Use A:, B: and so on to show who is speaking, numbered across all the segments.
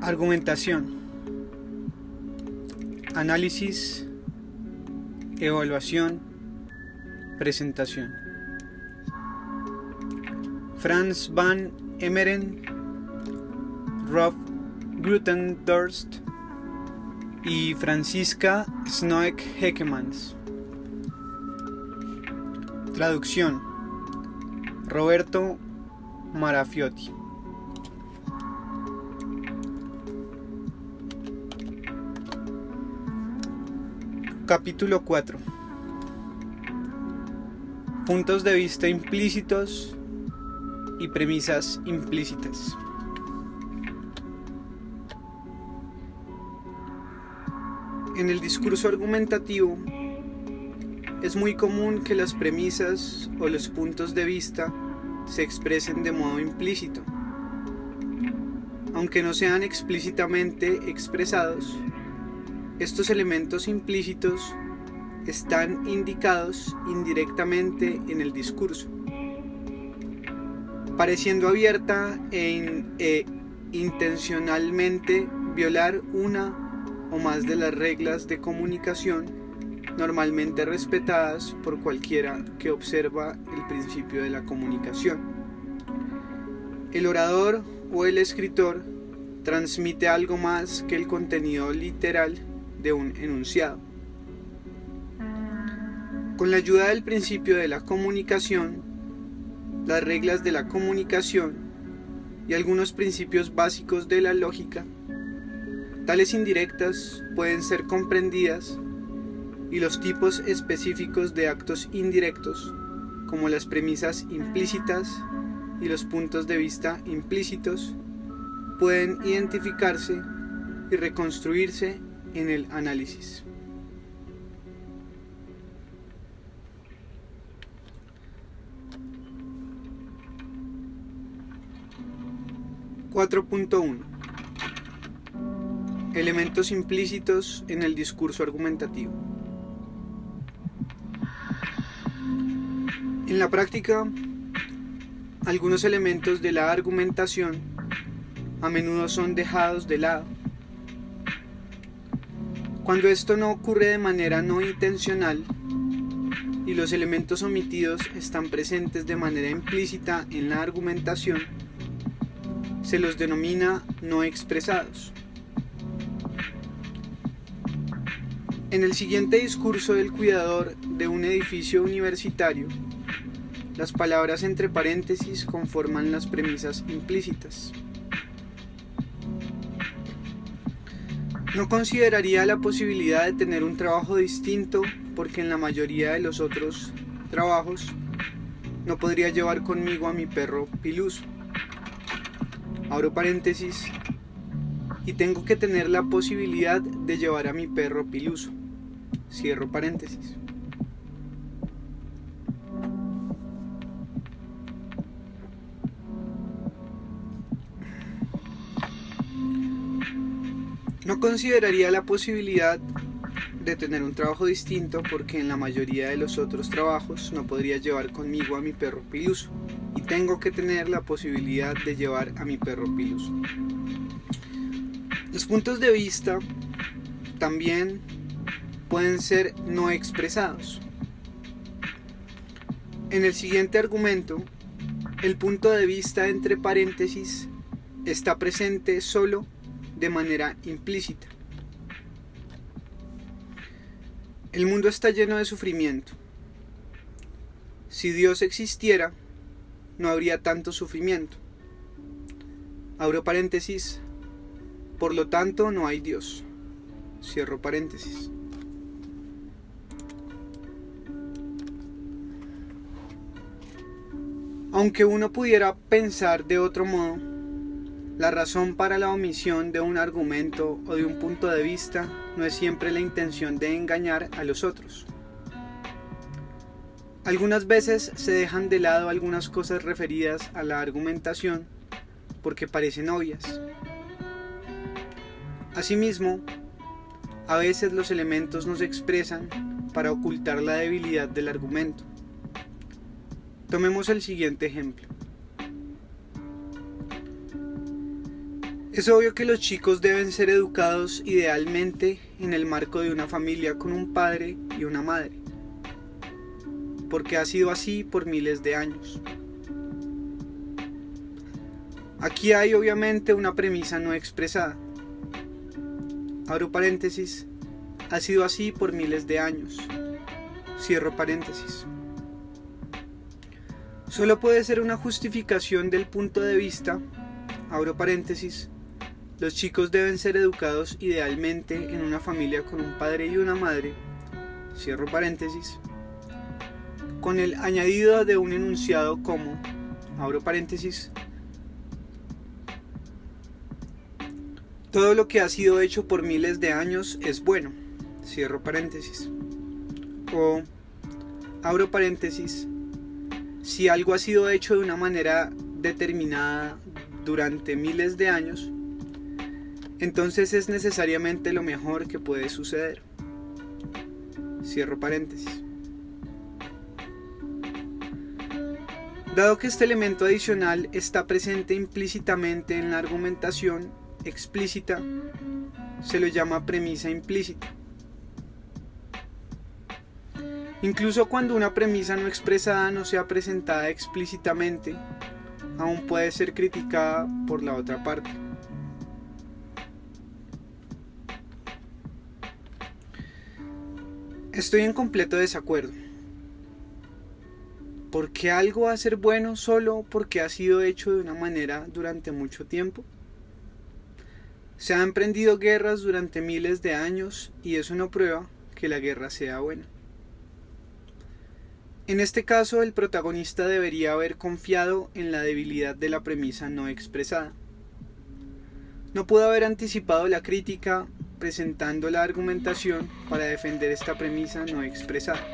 A: Argumentación, análisis, evaluación, presentación. Franz van Emeren, Rob Grutendorst y Franziska Snoek-Heckemans. Traducción: Roberto Marafiotti. Capítulo 4. Puntos de vista implícitos y premisas implícitas. En el discurso argumentativo es muy común que las premisas o los puntos de vista se expresen de modo implícito. Aunque no sean explícitamente expresados, estos elementos implícitos están indicados indirectamente en el discurso, pareciendo abierta e intencionalmente violar una o más de las reglas de comunicación normalmente respetadas por cualquiera que observa el principio de la comunicación. El orador o el escritor transmite algo más que el contenido literal de un enunciado. Con la ayuda del principio de la comunicación, las reglas de la comunicación y algunos principios básicos de la lógica, tales indirectas pueden ser comprendidas y los tipos específicos de actos indirectos, como las premisas implícitas y los puntos de vista implícitos, pueden identificarse y reconstruirse en el análisis. (4.1) Elementos implícitos en el discurso argumentativo. En la práctica, algunos elementos de la argumentación a menudo son dejados de lado. Cuando esto no ocurre de manera no intencional y los elementos omitidos están presentes de manera implícita en la argumentación, se los denomina no expresados. En el siguiente discurso del cuidador de un edificio universitario, las palabras entre paréntesis conforman las premisas implícitas. No consideraría la posibilidad de tener un trabajo distinto porque en la mayoría de los otros trabajos no podría llevar conmigo a mi perro Piluso. Abro paréntesis, y tengo que tener la posibilidad de llevar a mi perro Piluso. Cierro paréntesis. No consideraría la posibilidad de tener un trabajo distinto porque en la mayoría de los otros trabajos no podría llevar conmigo a mi perro Piluso y tengo que tener la posibilidad de llevar a mi perro Piluso. Los puntos de vista también pueden ser no expresados. En el siguiente argumento, el punto de vista entre paréntesis está presente solo de manera implícita. El mundo está lleno de sufrimiento. Si Dios existiera, no habría tanto sufrimiento. Abro paréntesis, por lo tanto no hay Dios. Cierro paréntesis. Aunque uno pudiera pensar de otro modo, la razón para la omisión de un argumento o de un punto de vista no es siempre la intención de engañar a los otros. Algunas veces se dejan de lado algunas cosas referidas a la argumentación porque parecen obvias. Asimismo, a veces los elementos no se expresan para ocultar la debilidad del argumento. Tomemos el siguiente ejemplo. Es obvio que los chicos deben ser educados idealmente en el marco de una familia con un padre y una madre, porque ha sido así por miles de años. Aquí hay obviamente una premisa no expresada. Abro paréntesis, ha sido así por miles de años. Cierro paréntesis. Solo puede ser una justificación del punto de vista, abro paréntesis, los chicos deben ser educados idealmente en una familia con un padre y una madre, cierro paréntesis, con el añadido de un enunciado como, abro paréntesis, todo lo que ha sido hecho por miles de años es bueno, cierro paréntesis, o, abro paréntesis, si algo ha sido hecho de una manera determinada durante miles de años, entonces es necesariamente lo mejor que puede suceder. Cierro paréntesis. Dado que este elemento adicional está presente implícitamente en la argumentación explícita, se lo llama premisa implícita. Incluso cuando una premisa no expresada no sea presentada explícitamente, aún puede ser criticada por la otra parte. Estoy en completo desacuerdo. ¿Por qué algo va a ser bueno solo porque ha sido hecho de una manera durante mucho tiempo? Se han emprendido guerras durante miles de años y eso no prueba que la guerra sea buena. En este caso, el protagonista debería haber confiado en la debilidad de la premisa no expresada. No pudo haber anticipado la crítica presentando la argumentación para defender esta premisa no expresada.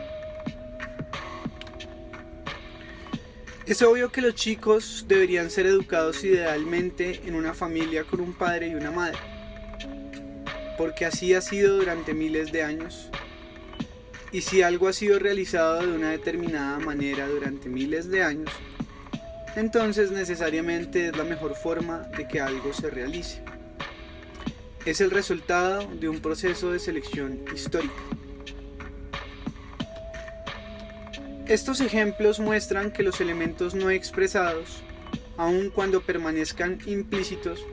A: Es obvio que los chicos deberían ser educados idealmente en una familia con un padre y una madre, porque así ha sido durante miles de años, y si algo ha sido realizado de una determinada manera durante miles de años, entonces necesariamente es la mejor forma de que algo se realice. Es el resultado de un proceso de selección histórica. Estos ejemplos muestran que los elementos no expresados, aun cuando permanezcan implícitos,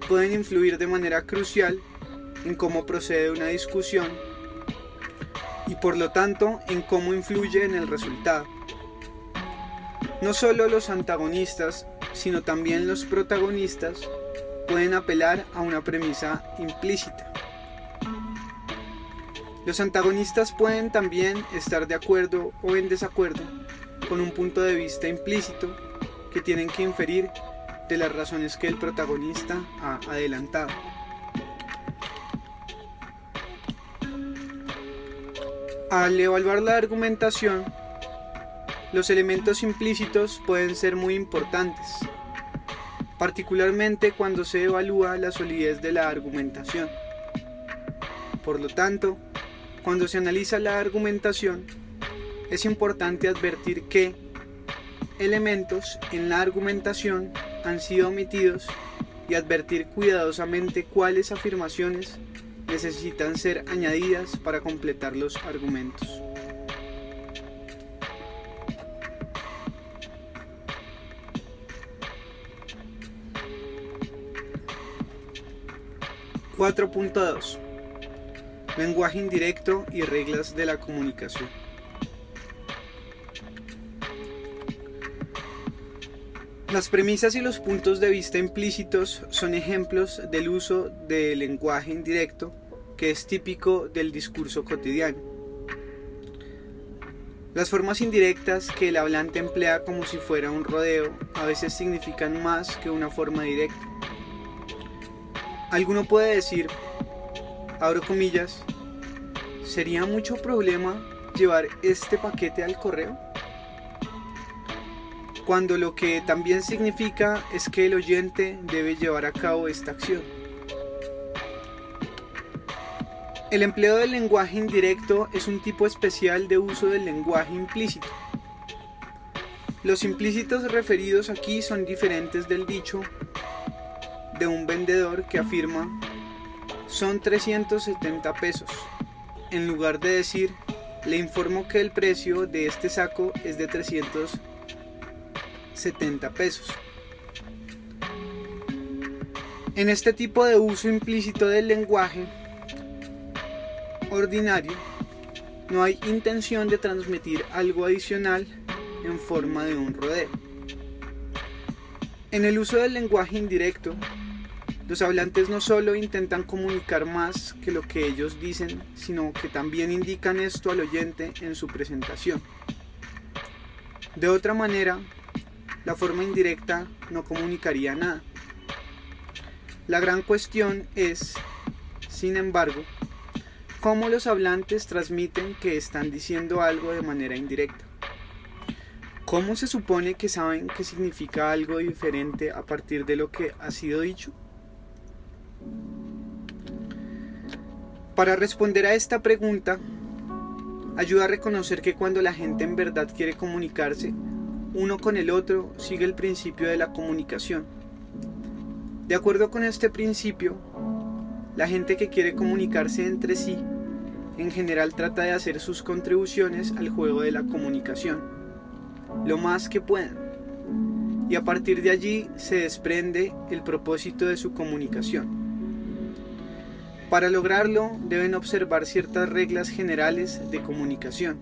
A: pueden influir de manera crucial en cómo procede una discusión y por lo tanto en cómo influye en el resultado. No solo los antagonistas, sino también los protagonistas pueden apelar a una premisa implícita. Los antagonistas pueden también estar de acuerdo o en desacuerdo con un punto de vista implícito que tienen que inferir de las razones que el protagonista ha adelantado. Al evaluar la argumentación, los elementos implícitos pueden ser muy importantes, particularmente cuando se evalúa la solidez de la argumentación. Por lo tanto, cuando se analiza la argumentación, es importante advertir que elementos en la argumentación han sido omitidos y advertir cuidadosamente cuáles afirmaciones necesitan ser añadidas para completar los argumentos. (4.2) Lenguaje indirecto y reglas de la comunicación. Las premisas y los puntos de vista implícitos son ejemplos del uso del lenguaje indirecto que es típico del discurso cotidiano. Las formas indirectas que el hablante emplea como si fuera un rodeo a veces significan más que una forma directa. Alguno puede decir, abro comillas, ¿sería mucho problema llevar este paquete al correo? Cuando lo que también significa es que el oyente debe llevar a cabo esta acción. El empleo del lenguaje indirecto es un tipo especial de uso del lenguaje implícito. Los implícitos referidos aquí son diferentes del dicho de un vendedor que afirma son 370 pesos, en lugar de decir le informo que el precio de este saco es de 370 pesos. En este tipo de uso implícito del lenguaje ordinario, no hay intención de transmitir algo adicional en forma de un rodeo. En el uso del lenguaje indirecto, los hablantes no solo intentan comunicar más que lo que ellos dicen, sino que también indican esto al oyente en su presentación. De otra manera, la forma indirecta no comunicaría nada. La gran cuestión es, sin embargo, cómo los hablantes transmiten que están diciendo algo de manera indirecta. ¿Cómo se supone que saben que significa algo diferente a partir de lo que ha sido dicho? Para responder a esta pregunta, ayuda a reconocer que cuando la gente en verdad quiere comunicarse, uno con el otro sigue el principio de la comunicación. De acuerdo con este principio, la gente que quiere comunicarse entre sí, en general trata de hacer sus contribuciones al juego de la comunicación, lo más que puedan, y a partir de allí se desprende el propósito de su comunicación. Para lograrlo, deben observar ciertas reglas generales de comunicación.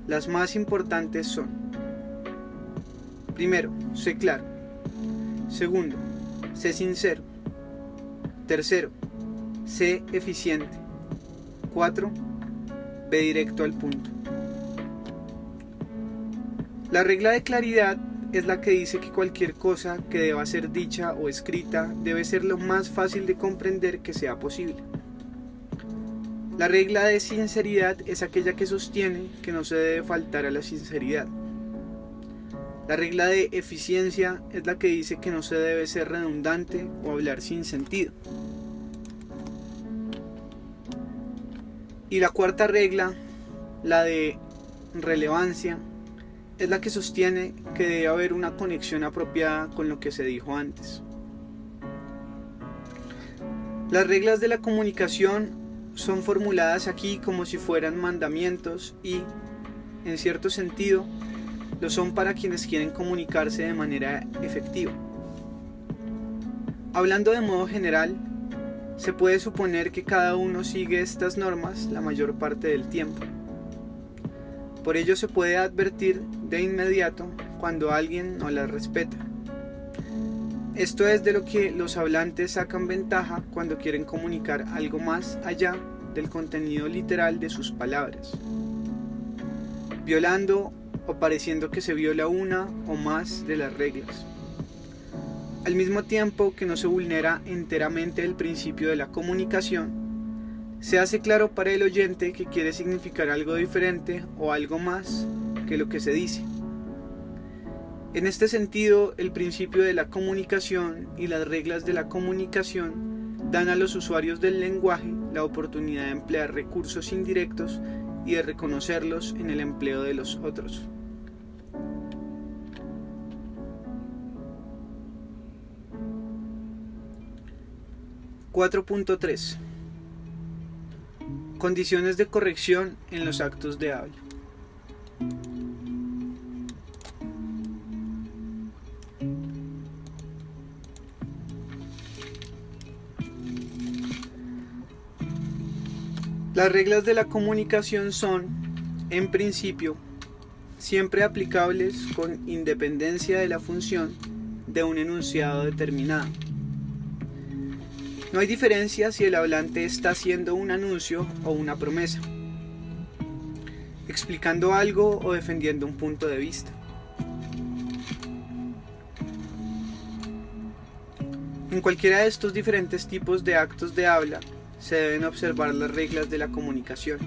A: Las más importantes son: primero, sé claro. Segundo, sé sincero. Tercero, sé eficiente. 4. Ve directo al punto. La regla de claridad es la que dice que cualquier cosa que deba ser dicha o escrita debe ser lo más fácil de comprender que sea posible. La regla de sinceridad es aquella que sostiene que no se debe faltar a la sinceridad. La regla de eficiencia es la que dice que no se debe ser redundante o hablar sin sentido. Y la cuarta regla, la de relevancia, es la que sostiene que debe haber una conexión apropiada con lo que se dijo antes. Las reglas de la comunicación son formuladas aquí como si fueran mandamientos y, en cierto sentido, lo son para quienes quieren comunicarse de manera efectiva. Hablando de modo general, se puede suponer que cada uno sigue estas normas la mayor parte del tiempo. Por ello se puede advertir de inmediato cuando alguien no las respeta. Esto es de lo que los hablantes sacan ventaja cuando quieren comunicar algo más allá del contenido literal de sus palabras, violando o pareciendo que se viola una o más de las reglas, al mismo tiempo que no se vulnera enteramente el principio de la comunicación. Se hace claro para el oyente que quiere significar algo diferente o algo más que lo que se dice. En este sentido, el principio de la comunicación y las reglas de la comunicación dan a los usuarios del lenguaje la oportunidad de emplear recursos indirectos y de reconocerlos en el empleo de los otros. (4.3) Condiciones de corrección en los actos de habla. Las reglas de la comunicación son, en principio, siempre aplicables con independencia de la función de un enunciado determinado. No hay diferencia si el hablante está haciendo un anuncio o una promesa, explicando algo o defendiendo un punto de vista. En cualquiera de estos diferentes tipos de actos de habla se deben observar las reglas de la comunicación.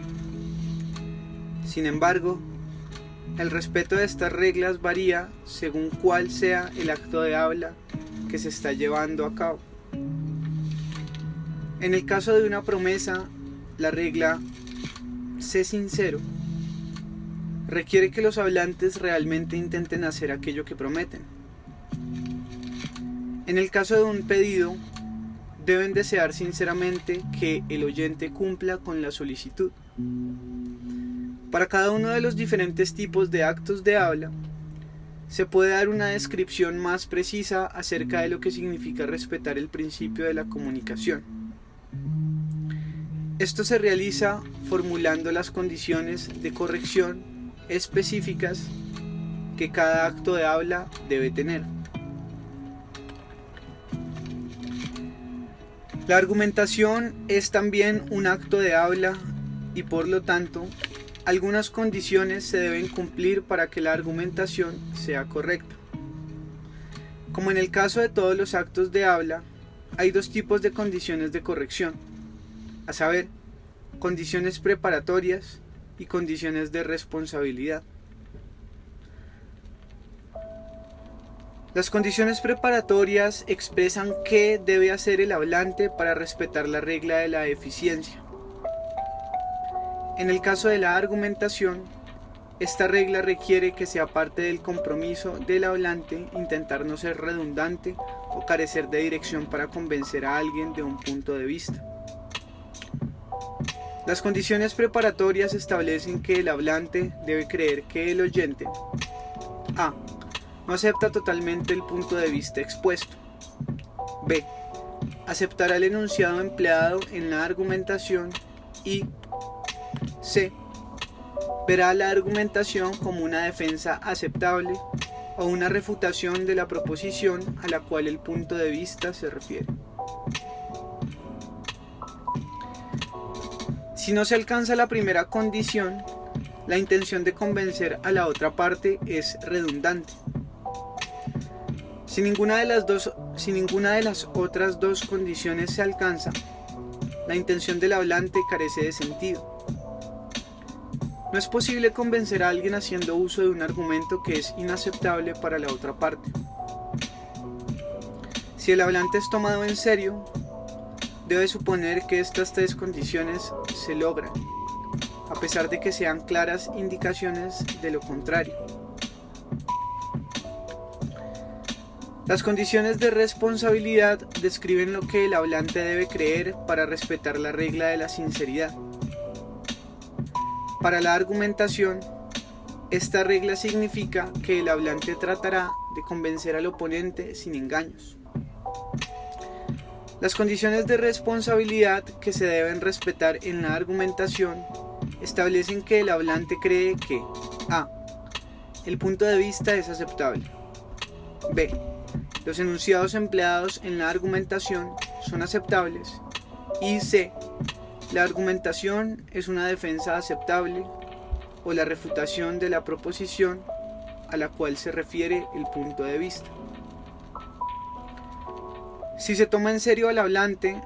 A: Sin embargo, el respeto de estas reglas varía según cuál sea el acto de habla que se está llevando a cabo. En el caso de una promesa, la regla "sé sincero" requiere que los hablantes realmente intenten hacer aquello que prometen. En el caso de un pedido, deben desear sinceramente que el oyente cumpla con la solicitud. Para cada uno de los diferentes tipos de actos de habla, se puede dar una descripción más precisa acerca de lo que significa respetar el principio de la comunicación. Esto se realiza formulando las condiciones de corrección específicas que cada acto de habla debe tener. La argumentación es también un acto de habla y por lo tanto, algunas condiciones se deben cumplir para que la argumentación sea correcta. Como en el caso de todos los actos de habla, hay dos tipos de condiciones de corrección, a saber, condiciones preparatorias y condiciones de responsabilidad. Las condiciones preparatorias expresan qué debe hacer el hablante para respetar la regla de la eficiencia. En el caso de la argumentación, esta regla requiere que sea parte del compromiso del hablante intentar no ser redundante o carecer de dirección para convencer a alguien de un punto de vista. Las condiciones preparatorias establecen que el hablante debe creer que el oyente a. No acepta totalmente el punto de vista expuesto. B. Aceptará el enunciado empleado en la argumentación y C. Verá la argumentación como una defensa aceptable o una refutación de la proposición a la cual el punto de vista se refiere. Si no se alcanza la primera condición, la intención de convencer a la otra parte es redundante. Si ninguna de las otras dos condiciones se alcanza, la intención del hablante carece de sentido. No es posible convencer a alguien haciendo uso de un argumento que es inaceptable para la otra parte. Si el hablante es tomado en serio, debe suponer que estas tres condiciones se logran, a pesar de que sean claras indicaciones de lo contrario. Las condiciones de responsabilidad describen lo que el hablante debe creer para respetar la regla de la sinceridad. Para la argumentación, esta regla significa que el hablante tratará de convencer al oponente sin engaños. Las condiciones de responsabilidad que se deben respetar en la argumentación establecen que el hablante cree que a. El punto de vista es aceptable. b. Los enunciados empleados en la argumentación son aceptables. Y c. La argumentación es una defensa aceptable o la refutación de la proposición a la cual se refiere el punto de vista. Si se toma en serio al hablante,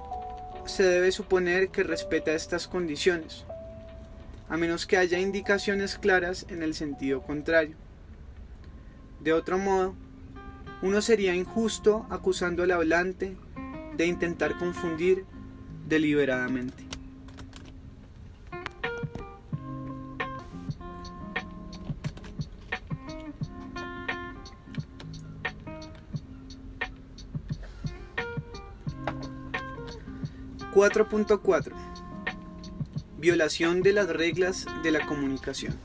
A: se debe suponer que respeta estas condiciones, a menos que haya indicaciones claras en el sentido contrario. De otro modo, uno sería injusto acusando al hablante de intentar confundir deliberadamente. (4.4) Violación de las reglas de la comunicación.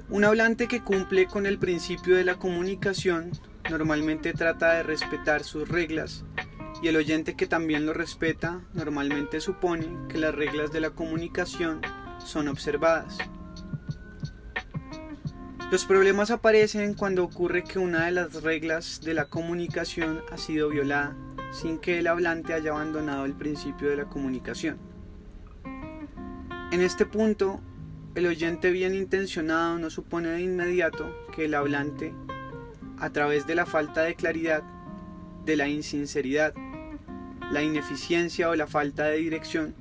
A: Un hablante que cumple con el principio de la comunicación normalmente trata de respetar sus reglas, y el oyente que también lo respeta normalmente supone que las reglas de la comunicación son observadas. Los problemas aparecen cuando ocurre que una de las reglas de la comunicación ha sido violada sin que el hablante haya abandonado el principio de la comunicación. En este punto, el oyente bien intencionado no supone de inmediato que el hablante, a través de la falta de claridad, de la insinceridad, la ineficiencia o la falta de dirección,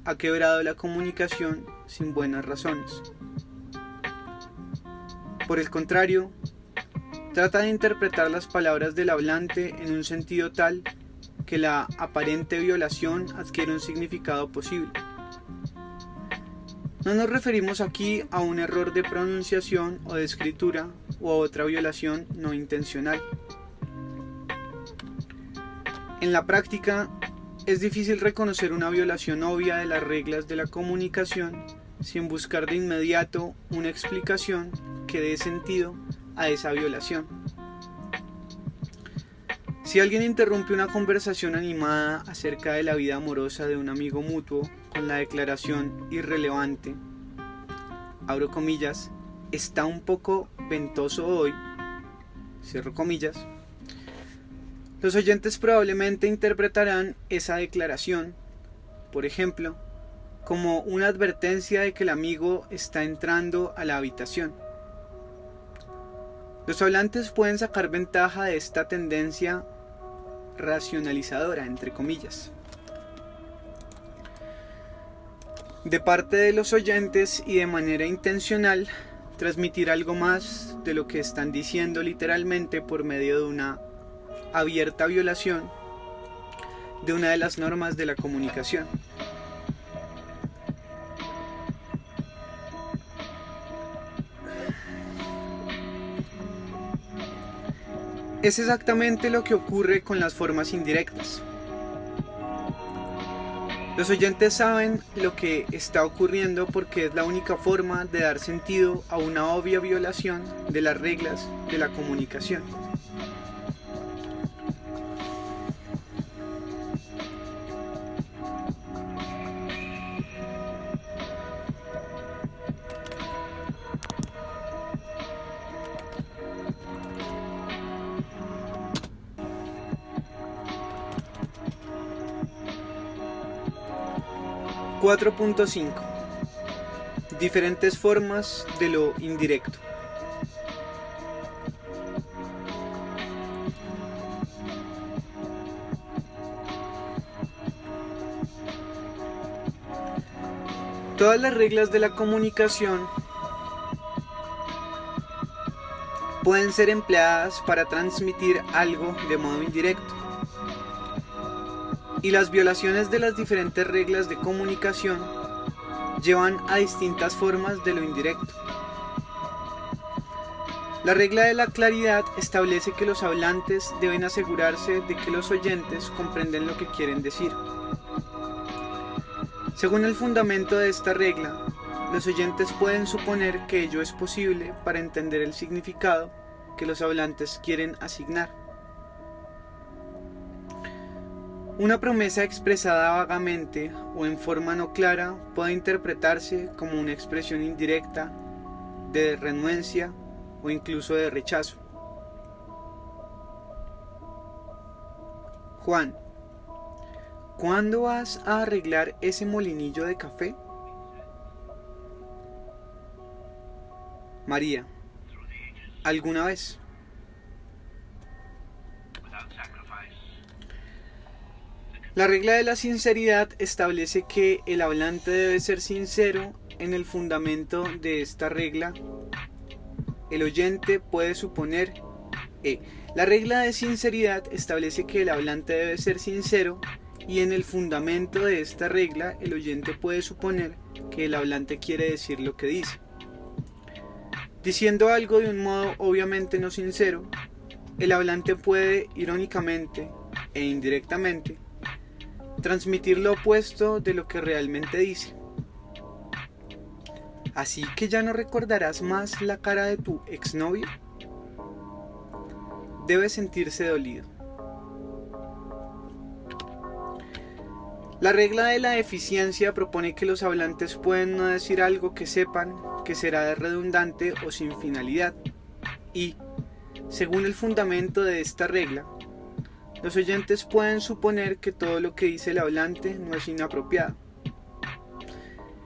A: ha quebrado la comunicación sin buenas razones. Por el contrario, trata de interpretar las palabras del hablante en un sentido tal que la aparente violación adquiere un significado posible. No nos referimos aquí a un error de pronunciación o de escritura o a otra violación no intencional. En la práctica, es difícil reconocer una violación obvia de las reglas de la comunicación sin buscar de inmediato una explicación que dé sentido a esa violación. Si alguien interrumpe una conversación animada acerca de la vida amorosa de un amigo mutuo con la declaración irrelevante, abro comillas, está un poco ventoso hoy, cierro comillas, los oyentes probablemente interpretarán esa declaración, por ejemplo, como una advertencia de que el amigo está entrando a la habitación. Los hablantes pueden sacar ventaja de esta tendencia racionalizadora, entre comillas, de parte de los oyentes y de manera intencional transmitir algo más de lo que están diciendo literalmente por medio de una abierta violación de una de las normas de la comunicación. Es exactamente lo que ocurre con las formas indirectas. Los oyentes saben lo que está ocurriendo porque es la única forma de dar sentido a una obvia violación de las reglas de la comunicación. (4.5) Diferentes formas de lo indirecto. Todas las reglas de la comunicación pueden ser empleadas para transmitir algo de modo indirecto. Y las violaciones de las diferentes reglas de comunicación llevan a distintas formas de lo indirecto. La regla de la claridad establece que los hablantes deben asegurarse de que los oyentes comprenden lo que quieren decir. Según el fundamento de esta regla, los oyentes pueden suponer que ello es posible para entender el significado que los hablantes quieren asignar. Una promesa expresada vagamente o en forma no clara puede interpretarse como una expresión indirecta de renuencia o incluso de rechazo. Juan, ¿cuándo vas a arreglar ese molinillo de café? María, ¿alguna vez? La regla de la sinceridad establece que el hablante debe ser sincero. En el fundamento de esta regla, el oyente puede suponer la regla de sinceridad establece que el hablante debe ser sincero y en el fundamento de esta regla el oyente puede suponer que el hablante quiere decir lo que dice. Diciendo algo de un modo obviamente no sincero, el hablante puede irónicamente e indirectamente transmitir lo opuesto de lo que realmente dice. ¿Así que ya no recordarás más la cara de tu exnovio? Debe sentirse dolido. La regla de la eficiencia propone que los hablantes pueden no decir algo que sepan que será redundante o sin finalidad y, según el fundamento de esta regla, los oyentes pueden suponer que todo lo que dice el hablante no es inapropiado.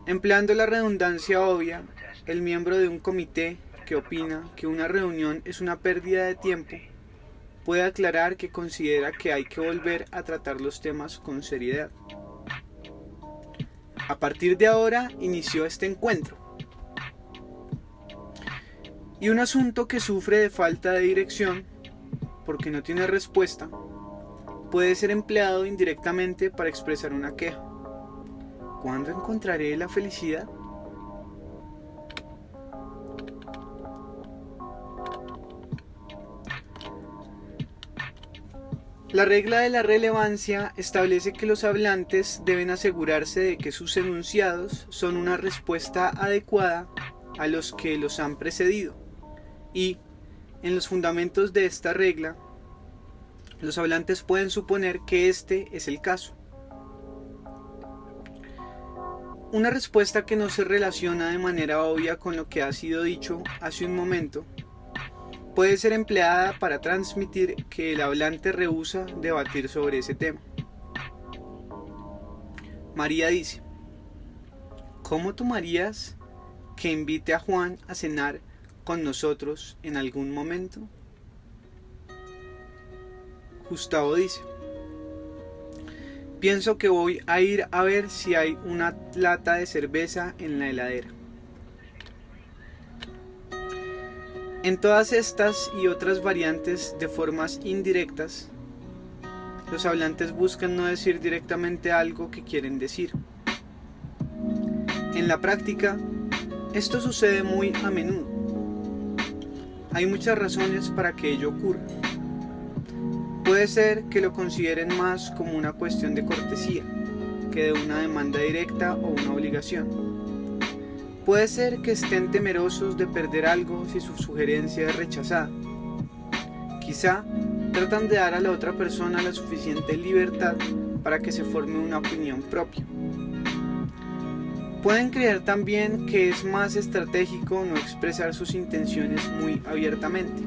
A: Empleando la redundancia obvia, el miembro de un comité que opina que una reunión es una pérdida de tiempo puede aclarar que considera que hay que volver a tratar los temas con seriedad. A partir de ahora inició este encuentro. Y un asunto que sufre de falta de dirección, porque no tiene respuesta, puede ser empleado indirectamente para expresar una queja. ¿Cuándo encontraré la felicidad? La regla de la relevancia establece que los hablantes deben asegurarse de que sus enunciados son una respuesta adecuada a los que los han precedido y, en los fundamentos de esta regla, los hablantes pueden suponer que este es el caso. Una respuesta que no se relaciona de manera obvia con lo que ha sido dicho hace un momento puede ser empleada para transmitir que el hablante rehúsa debatir sobre ese tema. María dice: ¿cómo tomarías que invite a Juan a cenar con nosotros en algún momento? Gustavo dice: pienso que voy a ir a ver si hay una lata de cerveza en la heladera. En todas estas y otras variantes de formas indirectas, los hablantes buscan no decir directamente algo que quieren decir. En la práctica, esto sucede muy a menudo. Hay muchas razones para que ello ocurra. Puede ser que lo consideren más como una cuestión de cortesía que de una demanda directa o una obligación. Puede ser que estén temerosos de perder algo si su sugerencia es rechazada. Quizá tratan de dar a la otra persona la suficiente libertad para que se forme una opinión propia. Pueden creer también que es más estratégico no expresar sus intenciones muy abiertamente.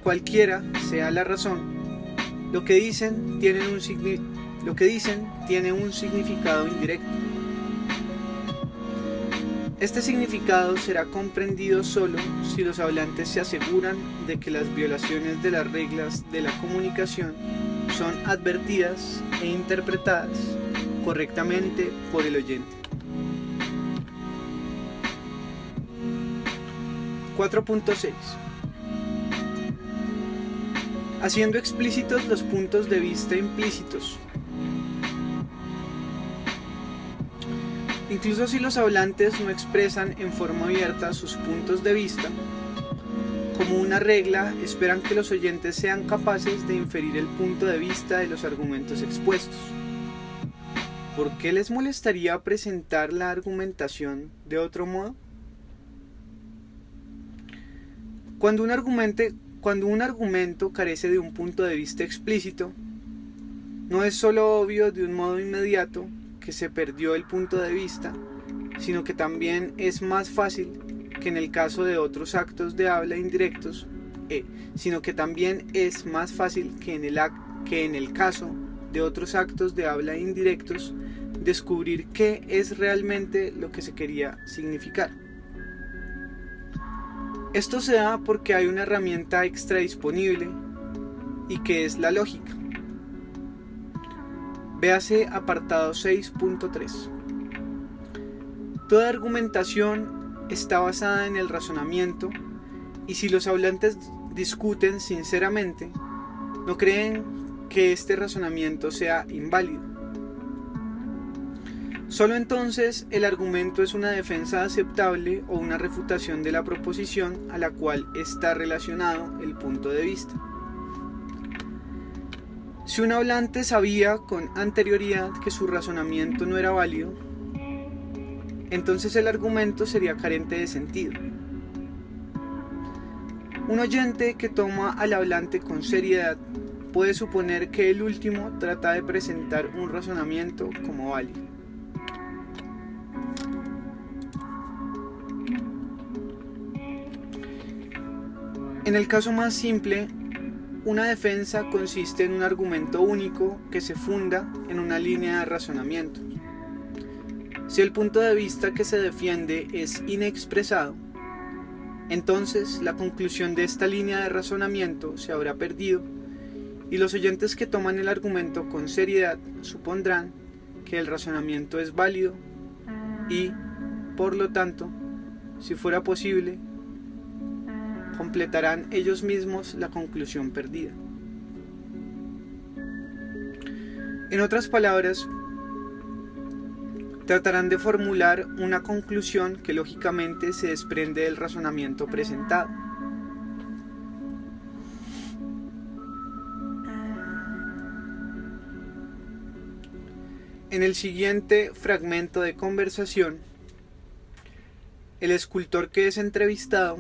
A: Cualquiera sea la razón, lo que dicen tiene un significado indirecto. Este significado será comprendido solo si los hablantes se aseguran de que las violaciones de las reglas de la comunicación son advertidas e interpretadas correctamente por el oyente. 4.6. Haciendo explícitos los puntos de vista implícitos. Incluso si los hablantes no expresan en forma abierta sus puntos de vista, como una regla, esperan que los oyentes sean capaces de inferir el punto de vista de los argumentos expuestos. ¿Por qué les molestaría presentar la argumentación de otro modo? Cuando un argumento carece de un punto de vista explícito, no es solo obvio de un modo inmediato que se perdió el punto de vista, sino que también es más fácil que en el caso de otros actos de habla indirectos, descubrir qué es realmente lo que se quería significar. Esto se da porque hay una herramienta extra disponible y que es la lógica. Véase apartado 6.3. Toda argumentación está basada en el razonamiento y si los hablantes discuten sinceramente, no creen que este razonamiento sea inválido. Solo entonces el argumento es una defensa aceptable o una refutación de la proposición a la cual está relacionado el punto de vista. Si un hablante sabía con anterioridad que su razonamiento no era válido, entonces el argumento sería carente de sentido. Un oyente que toma al hablante con seriedad puede suponer que el último trata de presentar un razonamiento como válido. En el caso más simple, una defensa consiste en un argumento único que se funda en una línea de razonamiento. Si el punto de vista que se defiende es inexpresado, entonces la conclusión de esta línea de razonamiento se habrá perdido y los oyentes que toman el argumento con seriedad supondrán que el razonamiento es válido y, por lo tanto, si fuera posible, completarán ellos mismos la conclusión perdida. En otras palabras, tratarán de formular una conclusión que lógicamente se desprende del razonamiento presentado. En el siguiente fragmento de conversación, el escultor que es entrevistado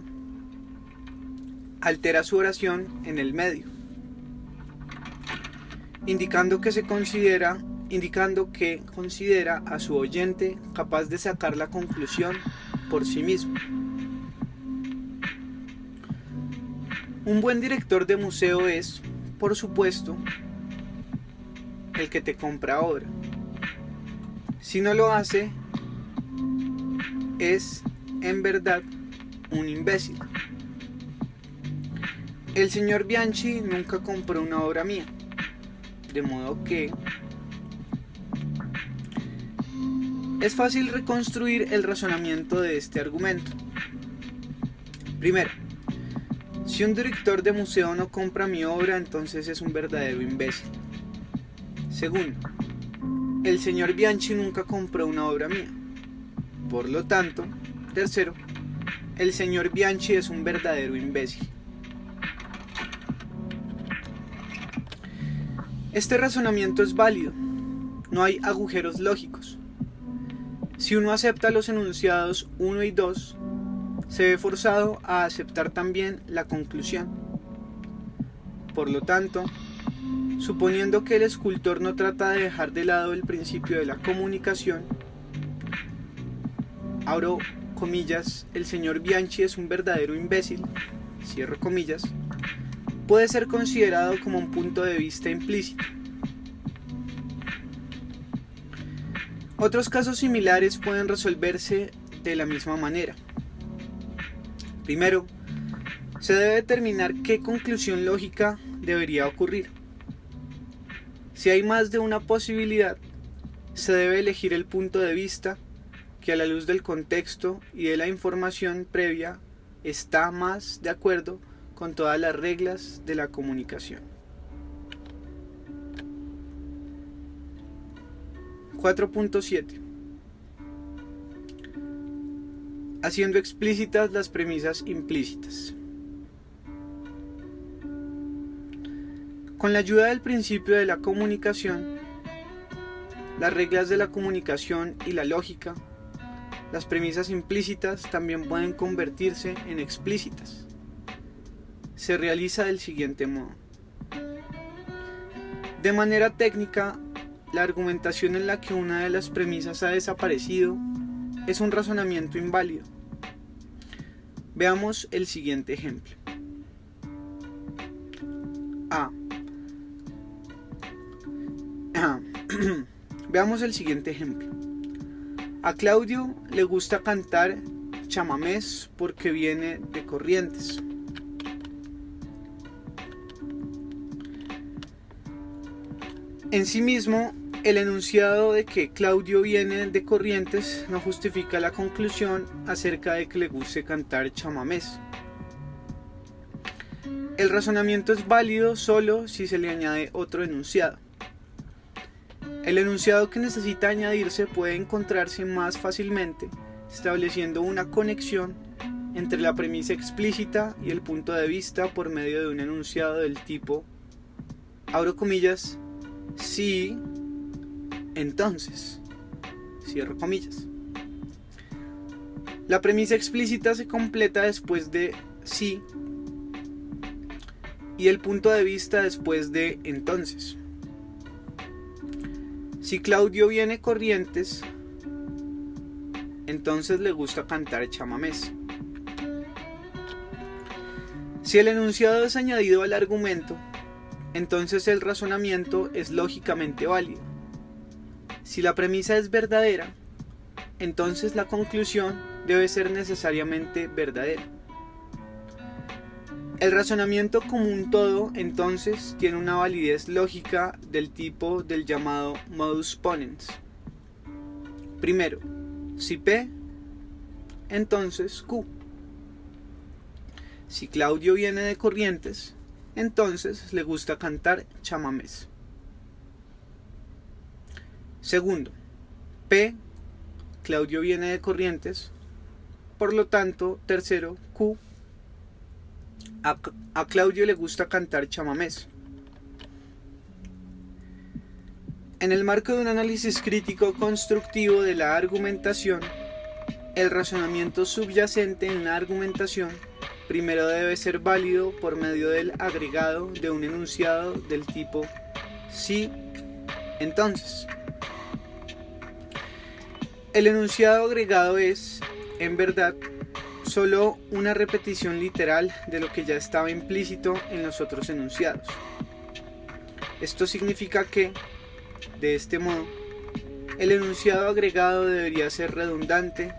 A: altera su oración en el medio, indicando que considera a su oyente capaz de sacar la conclusión por sí mismo. Un buen director de museo es, por supuesto, el que te compra obra. Si no lo hace, es en verdad un imbécil. El señor Bianchi nunca compró una obra mía, de modo que es fácil reconstruir el razonamiento de este argumento. Primero, si un director de museo no compra mi obra, entonces es un verdadero imbécil. Segundo, el señor Bianchi nunca compró una obra mía. Por lo tanto, tercero, el señor Bianchi es un verdadero imbécil. Este razonamiento es válido. No hay agujeros lógicos. Si uno acepta los enunciados 1 y 2, se ve forzado a aceptar también la conclusión. Por lo tanto, suponiendo que el escultor no trata de dejar de lado el principio de la comunicación, abro comillas, el señor Bianchi es un verdadero imbécil, cierro comillas, puede ser considerado como un punto de vista implícito. Otros casos similares pueden resolverse de la misma manera. Primero, se debe determinar qué conclusión lógica debería ocurrir. Si hay más de una posibilidad, se debe elegir el punto de vista que a la luz del contexto y de la información previa está más de acuerdo con todas las reglas de la comunicación. 4.7. Haciendo explícitas las premisas implícitas. Con la ayuda del principio de la comunicación, las reglas de la comunicación y la lógica, las premisas implícitas también pueden convertirse en explícitas. Se realiza del siguiente modo. De manera técnica, la argumentación en la que una de las premisas ha desaparecido es un razonamiento inválido. Veamos el siguiente ejemplo. Veamos el siguiente ejemplo. A Claudio le gusta cantar chamamés porque viene de Corrientes. En sí mismo, el enunciado de que Claudio viene de Corrientes no justifica la conclusión acerca de que le guste cantar chamamés. El razonamiento es válido solo si se le añade otro enunciado. El enunciado que necesita añadirse puede encontrarse más fácilmente estableciendo una conexión entre la premisa explícita y el punto de vista por medio de un enunciado del tipo, abro comillas, sí, entonces, cierro comillas. La premisa explícita se completa después de sí y el punto de vista después de entonces. Si Claudio viene Corrientes, entonces le gusta cantar chamamés. Si el enunciado es añadido al argumento, entonces el razonamiento es lógicamente válido. Si la premisa es verdadera, entonces la conclusión debe ser necesariamente verdadera. El razonamiento como un todo, entonces, tiene una validez lógica del tipo del llamado modus ponens. Primero, si P, entonces Q. Si Claudio viene de Corrientes, entonces le gusta cantar chamamés. Segundo, P, Claudio viene de Corrientes, por lo tanto, tercero, Q, a Claudio le gusta cantar chamamés. En el marco de un análisis crítico constructivo de la argumentación, el razonamiento subyacente en la argumentación primero debe ser válido por medio del agregado de un enunciado del tipo sí, entonces. El enunciado agregado es, en verdad, solo una repetición literal de lo que ya estaba implícito en los otros enunciados. Esto significa que, de este modo, el enunciado agregado debería ser redundante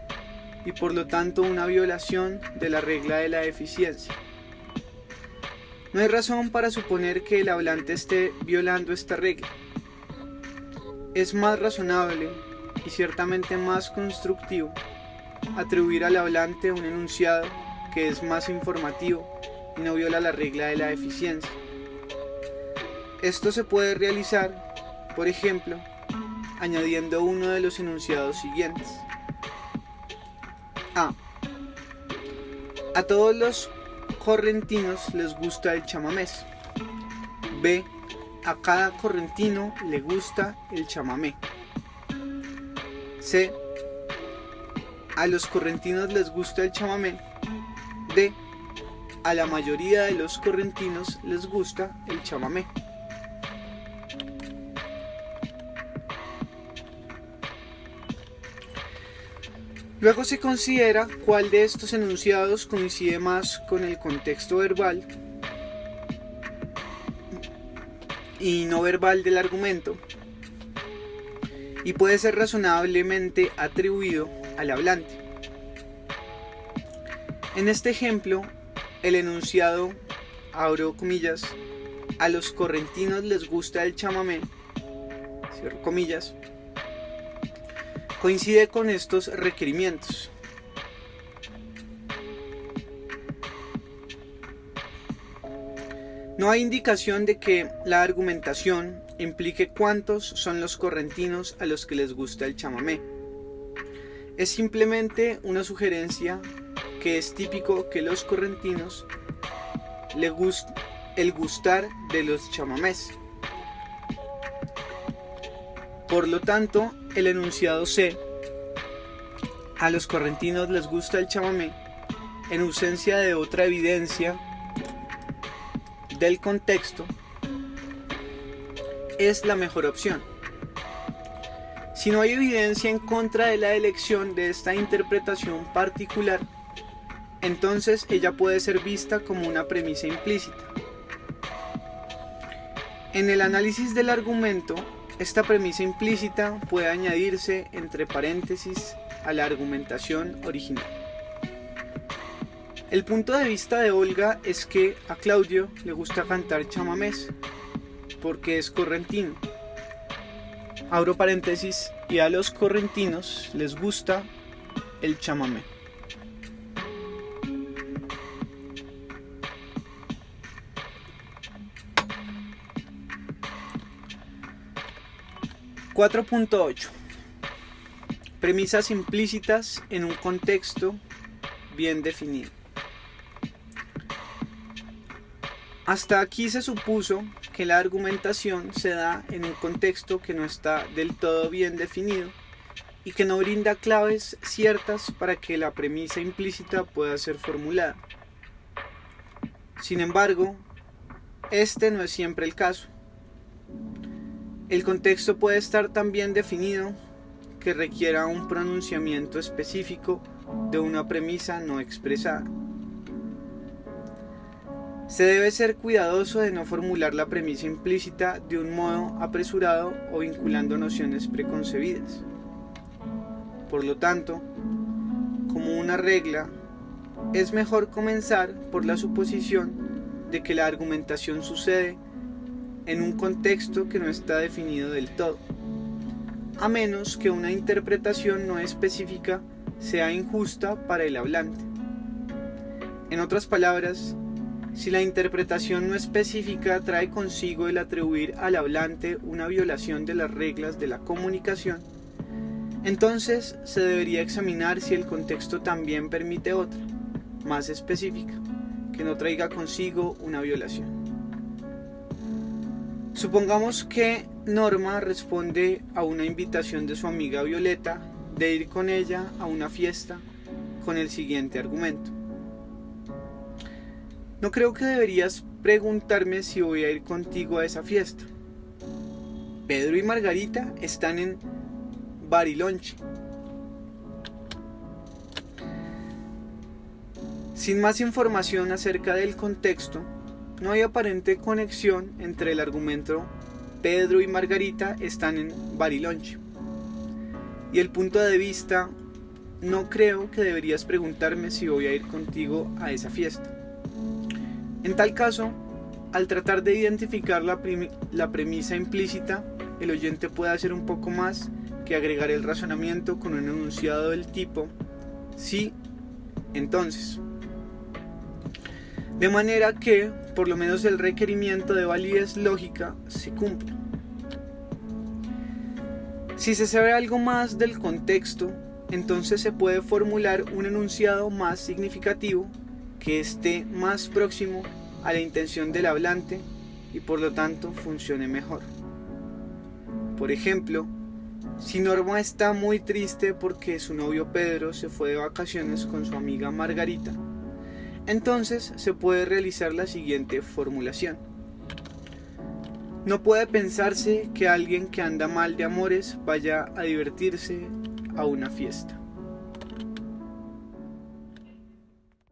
A: y por lo tanto una violación de la regla de la eficiencia. No hay razón para suponer que el hablante esté violando esta regla. Es más razonable y ciertamente más constructivo atribuir al hablante un enunciado que es más informativo y no viola la regla de la eficiencia. Esto se puede realizar, por ejemplo, añadiendo uno de los enunciados siguientes. A todos los correntinos les gusta el chamamés. B. A cada correntino le gusta el chamamé. C. A los correntinos les gusta el chamamé. D. A la mayoría de los correntinos les gusta el chamamé. Luego se considera cuál de estos enunciados coincide más con el contexto verbal y no verbal del argumento y puede ser razonablemente atribuido al hablante. En este ejemplo, el enunciado, abro comillas, a los correntinos les gusta el chamamé, cierro comillas, coincide con estos requerimientos. No hay indicación de que la argumentación implique cuántos son los correntinos a los que les gusta el chamamé. Es simplemente una sugerencia que es típico que los correntinos les guste el gustar de los chamamés. Por lo tanto, el enunciado C, a los correntinos les gusta el chamamé, en ausencia de otra evidencia del contexto, es la mejor opción. Si no hay evidencia en contra de la elección de esta interpretación particular, entonces ella puede ser vista como una premisa implícita. En el análisis del argumento, esta premisa implícita puede añadirse entre paréntesis a la argumentación original. El punto de vista de Olga es que a Claudio le gusta cantar chamamés porque es correntino. Abro paréntesis, y a los correntinos les gusta el chamamé. (4.8) Premisas implícitas en un contexto bien definido. Hasta aquí se supuso que la argumentación se da en un contexto que no está del todo bien definido y que no brinda claves ciertas para que la premisa implícita pueda ser formulada. Sin embargo, este no es siempre el caso. El contexto puede estar tan bien definido que requiera un pronunciamiento específico de una premisa no expresada. Se debe ser cuidadoso de no formular la premisa implícita de un modo apresurado o vinculando nociones preconcebidas. Por lo tanto, como una regla, es mejor comenzar por la suposición de que la argumentación sucede en un contexto que no está definido del todo, a menos que una interpretación no específica sea injusta para el hablante. En otras palabras, si la interpretación no específica trae consigo el atribuir al hablante una violación de las reglas de la comunicación, entonces se debería examinar si el contexto también permite otra, más específica, que no traiga consigo una violación. Supongamos que Norma responde a una invitación de su amiga Violeta de ir con ella a una fiesta con el siguiente argumento: no creo que deberías preguntarme si voy a ir contigo a esa fiesta. Pedro y Margarita están en Bariloche. Sin más información acerca del contexto, no hay aparente conexión entre el argumento Pedro y Margarita están en Bariloche y el punto de vista no creo que deberías preguntarme si voy a ir contigo a esa fiesta. En tal caso, al tratar de identificar la premisa implícita, el oyente puede hacer un poco más que agregar el razonamiento con un enunciado del tipo sí, entonces. De manera que, por lo menos el requerimiento de validez lógica se cumple. Si se sabe algo más del contexto, entonces se puede formular un enunciado más significativo que esté más próximo a la intención del hablante y por lo tanto funcione mejor. Por ejemplo, si Norma está muy triste porque su novio Pedro se fue de vacaciones con su amiga Margarita, entonces se puede realizar la siguiente formulación: no puede pensarse que alguien que anda mal de amores vaya a divertirse a una fiesta.